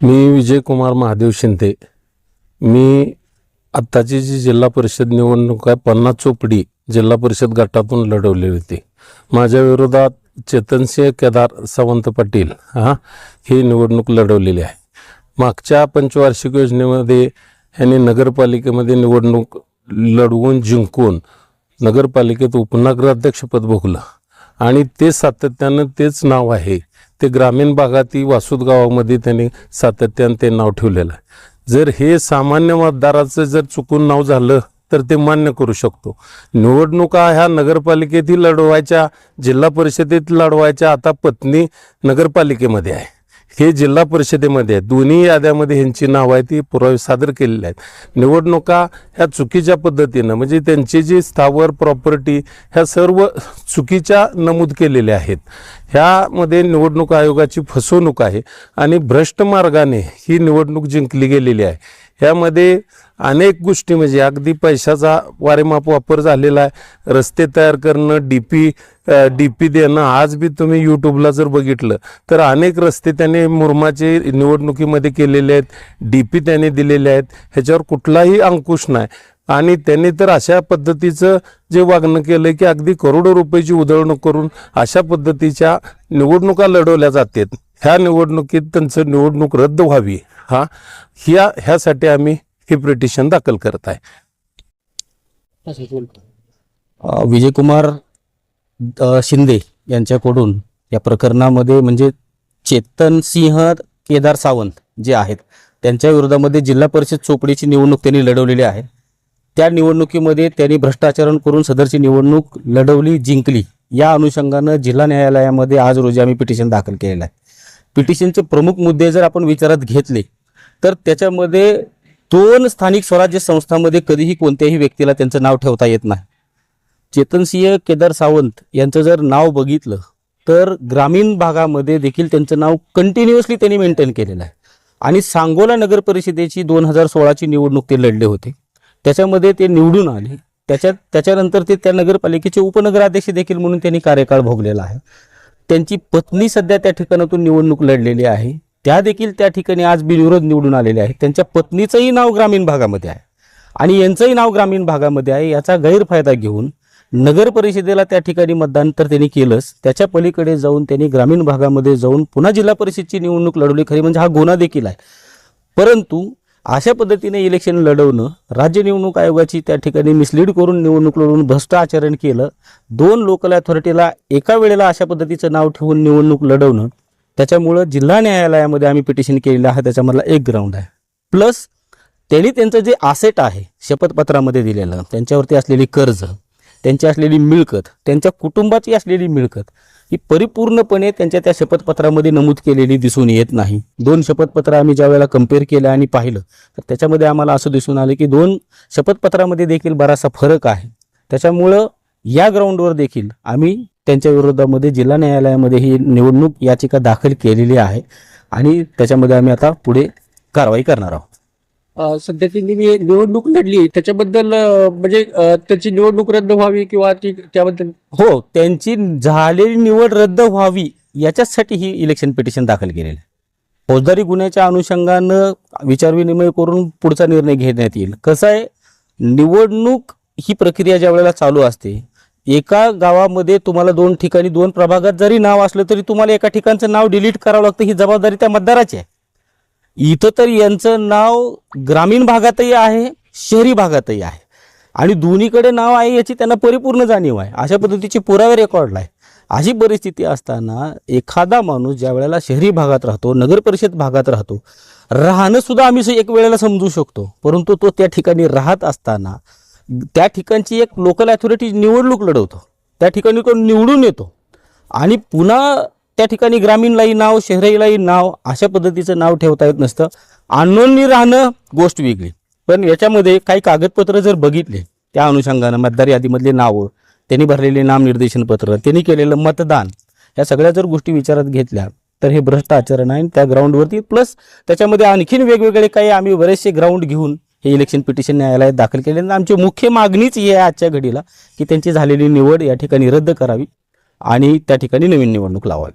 मी विजयकुमार महादेव शिंदे. मी आत्ताची जी जिल्हा परिषद निवडणूक आहे 50 चोपडी जिल्हा परिषद गटातून लढवली होती. माझ्या विरोधात चेतनसिंह केदार सावंत पाटील ही निवडणूक लढवलेली आहे. मागच्या पंचवार्षिक योजनेमध्ये यांनी नगरपालिकेमध्ये निवडणूक लढवून जिंकून नगरपालिकेत उपनगराध्यक्षपद भोगलं आणि ते सातत्यानं तेच नाव आहे. ते ग्रामीण भागातील वासूद गावामध्ये त्यांनी सातत्यानं ते नाव ठेवलेलं आहे. जर हे सामान्य मतदाराचं जर चुकून नाव झालं तर ते मान्य करू शकतो. निवडणुका ह्या नगरपालिकेतील लढवायच्या, जिल्हा परिषदेत लढवायच्या. आता पत्नी नगरपालिकेमध्ये आहे, हे जिल्हा परिषदेमध्ये आहे. दोन्ही याद्यामध्ये ह्यांची नावं आहे ती पुरावे सादर केलेले आहेत. निवडणुका ह्या चुकीच्या पद्धतीनं म्हणजे त्यांची जी स्थावर प्रॉपर्टी ह्या सर्व चुकीच्या नमूद केलेल्या आहेत. ह्यामध्ये निवडणूक आयोगाची फसवणूक आहे आणि भ्रष्ट मार्गाने ही निवडणूक जिंकली गेलेली आहे. ह्यामध्ये अनेक गोष्टी म्हणजे अगदी पैशाचा वारेमाप वापर झालेला आहे. रस्ते तयार करणं, डीपी देणं. आज बी तुम्ही यूट्यूबला जर बघितलं तर अनेक रस्ते त्याने मुरमाचे निवडणुकीमध्ये केलेले आहेत, डीपी त्याने दिलेले आहेत. ह्याच्यावर कुठलाही अंकुश नाही आणि त्यांनी तर अशा पद्धतीचं जे वागणं केलं की अगदी करोडो रुपयाची उधळणूक करून अशा पद्धतीच्या निवडणुका लढवल्या जातात. ह्या निवडणुकीत त्यांचं निवडणूक रद्द व्हावी ह्यासाठी आम्ही हे पिटिशन दाखल करत आहे. विजयकुमार शिंदे यांच्याकडून या प्रकरणामध्ये म्हणजे चेतनसिंह केदार सावंत जे आहेत त्यांच्या विरोधामध्ये जिल्हा परिषद चोपडीची निवडणूक त्यांनी लढवलेली आहे. त्या निवडणुकीमध्ये त्यांनी भ्रष्टाचार करून सदरची निवडणूक लढवली, जिंकली. या अनुषंगानं जिल्हा न्यायालयामध्ये आज रोजी आम्ही पिटिशन दाखल केलेलं आहे. पिटिशनचे प्रमुख मुद्दे जर आपण विचारात घेतले तर त्याच्यामध्ये 2 स्थानिक स्वराज्य संस्थांमध्ये कधीही कोणत्याही व्यक्तीला त्यांचं नाव ठेवता येत नाही. चेतनसिंह केदार सावंत यांचं जर नाव बघितलं तर ग्रामीण भागामध्ये देखील त्यांचं नाव कंटिन्युअसली त्यांनी मेंटेन केलेलं आहे. आणि सांगोला नगर परिषदेची 2016ची निवडणूक ते लढले होते, त्याच्यामध्ये ते निवडून आले. त्याच्यानंतर ते त्या नगरपालिकेचे उपनगराध्यक्ष देखील म्हणून त्यांनी कार्यकाळ भोगलेला आहे. त्यांची पत्नी सध्या त्या ठिकाणातून निवडणूक लढलेली आहे, त्या देखील त्या ठिकाणी आज बिनविरोध निवडून आलेले आहेत. त्यांच्या पत्नीचंही नाव ग्रामीण भागामध्ये आहे आणि यांचंही नाव ग्रामीण भागामध्ये आहे. याचा गैरफायदा घेऊन नगर परिषदेला त्या ठिकाणी मतदान तर त्यांनी केलंच, त्याच्या पलीकडे जाऊन त्यांनी ग्रामीण भागामध्ये जाऊन पुन्हा जिल्हा परिषदची निवडणूक लढवली. खरी म्हणजे हा गुन्हा देखील आहे. परंतु अशा पद्धतीने इलेक्शन लढवणं, राज्य निवडणूक आयोगाची त्या ठिकाणी मिसलीड करून निवडणूक लढवून भ्रष्टाचरण केलं, 2 लोकल अथॉरिटीला एका वेळेला अशा पद्धतीचं नाव ठेवून निवडणूक लढवणं, त्याच्यामुळं जिल्हा न्यायालयामध्ये आम्ही पिटिशन केलेलं आहे. त्याच्यामधला एक ग्राउंड आहे. प्लस त्यांनी त्यांचं जे आसेट आहे शपथपत्रामध्ये दिलेलं, त्यांच्यावरती असलेली कर्ज, त्यांची असलेली मिळकत, त्यांच्या कुटुंबाची असलेली मिळकत ही परिपूर्णपणे त्यांच्या त्या शपथपत्रामध्ये नमूद केलेली दिसून येत नाही. 2 शपथपत्र आम्ही ज्या वेळेला कम्पेअर केलं आणि पाहिलं तर त्याच्यामध्ये आम्हाला असं दिसून आलं की 2 शपथपत्रामध्ये देखील बराचसा फरक आहे. त्याच्यामुळं या ग्राउंडवर देखील आम्ही त्यांच्या विरोधामध्ये जिल्हा न्यायालयामध्ये ही निवडणूक याचिका दाखल केलेली आहे आणि त्याच्यामध्ये आम्ही आता पुढे कारवाई करणार आहोत. सध्या त्यांनी निवडणूक लढली त्याच्याबद्दल म्हणजे त्याची निवडणूक रद्द व्हावी किंवा त्याबद्दल हो, त्यांची झालेली निवड रद्द व्हावी याच्यासाठी ही इलेक्शन पिटिशन दाखल केलेलं आहे. फौजदारी गुन्ह्याच्या अनुषंगानं विचारविनिमय करून पुढचा निर्णय घेण्यात येईल. कसं आहे, निवडणूक ही प्रक्रिया ज्या वेळेला चालू असते, एका गावामध्ये तुम्हाला 2 ठिकाणी 2 प्रभागात जरी नाव असलं तरी तुम्हाला एका ठिकाणचं नाव डिलीट करावं लागतं. ही जबाबदारी त्या मतदाराची आहे. इथं तर यांचं नाव ग्रामीण भागातही आहे, शहरी भागातही आहे आणि दोन्हीकडे नाव आहे याची त्यांना परिपूर्ण जाणीव आहे. अशा पद्धतीचे पुरावे रेकॉर्डला आहे. अशी परिस्थिती असताना एखादा माणूस ज्या वेळेला शहरी भागात राहतो, नगर परिषद भागात राहतो, राहणं सुद्धा आम्ही एक वेळेला समजू शकतो, परंतु तो त्या ठिकाणी राहत असताना त्या ठिकाणची एक लोकल अथॉरिटी निवडणूक लढवतो, त्या ठिकाणी तो निवडून येतो आणि पुन्हा त्या ठिकाणी ग्रामीणलाही नाव, शहरीलाही नाव, अशा पद्धतीचं नाव ठेवता येत नसतं. अनोनी राहणं गोष्ट वेगळी, पण याच्यामध्ये काही कागदपत्र जर बघितले त्या अनुषंगानं मतदार यादीमधले नावं, त्यांनी भरलेले नामनिर्देशन पत्र, त्यांनी केलेलं मतदान, या सगळ्या जर गोष्टी विचारात घेतल्या तर हे भ्रष्ट आचरण आहे त्या ग्राउंडवरती. प्लस त्याच्यामध्ये आणखीन वेगवेगळे काही आम्ही बरेचसे ग्राउंड घेऊन हे इलेक्शन पिटिशन न्यायालयात दाखल केले. आमची मुख्य मागणीच ही आहे आजच्या घडीला की त्यांची झालेली निवड या ठिकाणी रद्द करावी आणि त्या ठिकाणी नवीन निवडणूक लावावी.